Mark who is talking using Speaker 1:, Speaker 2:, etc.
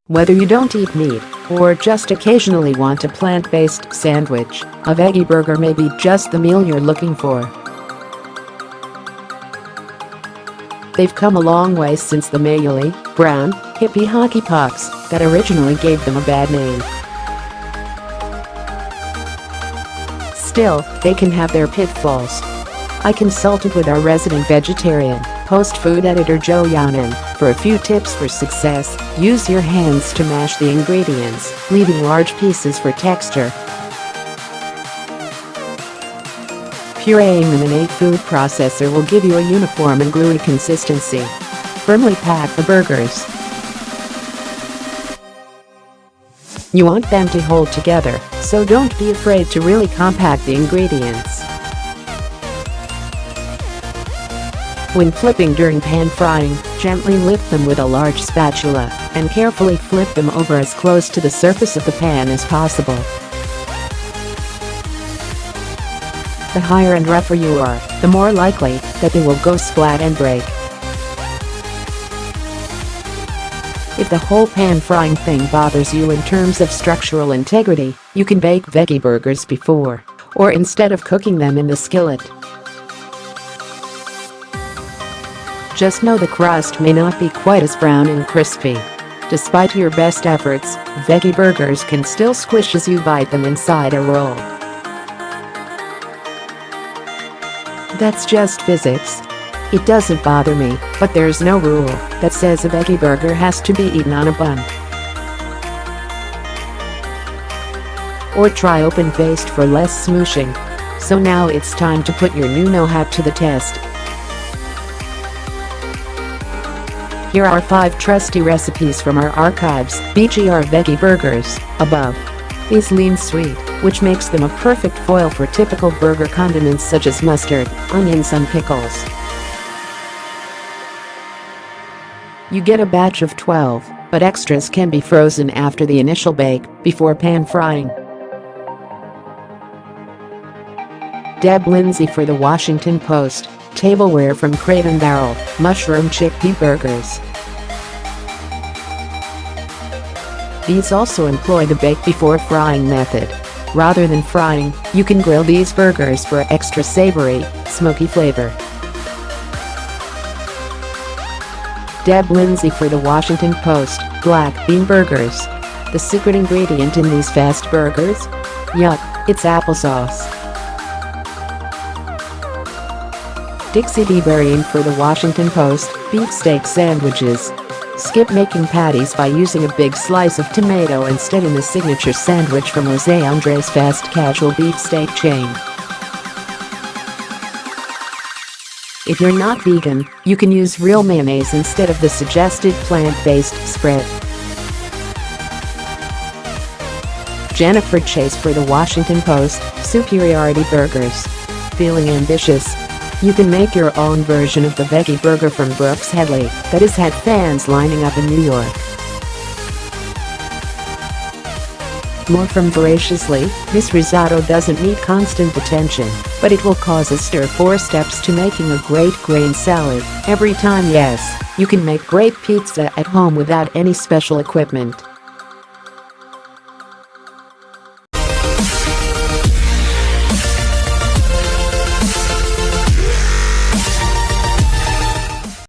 Speaker 1: Whether you don't eat meat or just occasionally want a plant-based sandwich, a veggie burger may be just the meal you're looking for. They've come a long way since the mealy, brown, hippie hockey pucks that originally gave them a bad name. Still, they can have their pitfalls. I consulted with our resident vegetarian, post-food editor Joe Yanin, for a few tips for success. Use your hands to mash the ingredients, leaving large pieces for texture. Pureeing them in a food processor will give you a uniform and gluey consistency. Firmly pack the burgers. You want them to hold together, so don't be afraid to really compact the ingredients. When flipping during pan frying, gently lift them with a large spatula and carefully flip them over as close to the surface of the pan as possible. The higher and rougher you are, the more likely that they will go splat and break. If the whole pan frying thing bothers you in terms of structural integrity, you can bake veggie burgers before or instead of cooking them in the skillet. Just know the crust may not be quite as brown and crispy. Despite your best efforts, veggie burgers can still squish as you bite them inside a roll. That's just physics. It doesn't bother me, but there's no rule that says a veggie burger has to be eaten on a bun. Or try open-faced for less smooshing. So now it's time to put your new know-how to the test. Here are 5 trusty recipes from our archives. BGR veggie burgers, above. These lean sweet, which makes them a perfect foil for typical burger condiments such as mustard, onions and pickles. You get a batch of 12, but extras can be frozen after the initial bake, before pan frying. Deb Lindsay for the Washington Post. Tableware from Crate and Barrel, mushroom chickpea burgers. These also employ the bake before frying method. Rather than frying, you can grill these burgers for extra savory, smoky flavor. Deb Lindsay for the Washington Post. Black bean burgers. The secret ingredient in these fast burgers? Yup, it's applesauce. Dixie DeBarian for the Washington Post. Beefsteak sandwiches. Skip making patties by using a big slice of tomato instead in the signature sandwich from Jose Andres' fast casual beefsteak chain. If you're not vegan, you can use real mayonnaise instead of the suggested plant-based spread. Jennifer Chase for the Washington Post. Superiority burgers. Feeling ambitious? You can make your own version of the veggie burger from Brooks Headley that has had fans lining up in New York. More from Voraciously. This risotto doesn't need constant attention, but it will cause a stir. 4 steps to making a great grain salad. Every time, yes, you can make great pizza at home without any special equipment.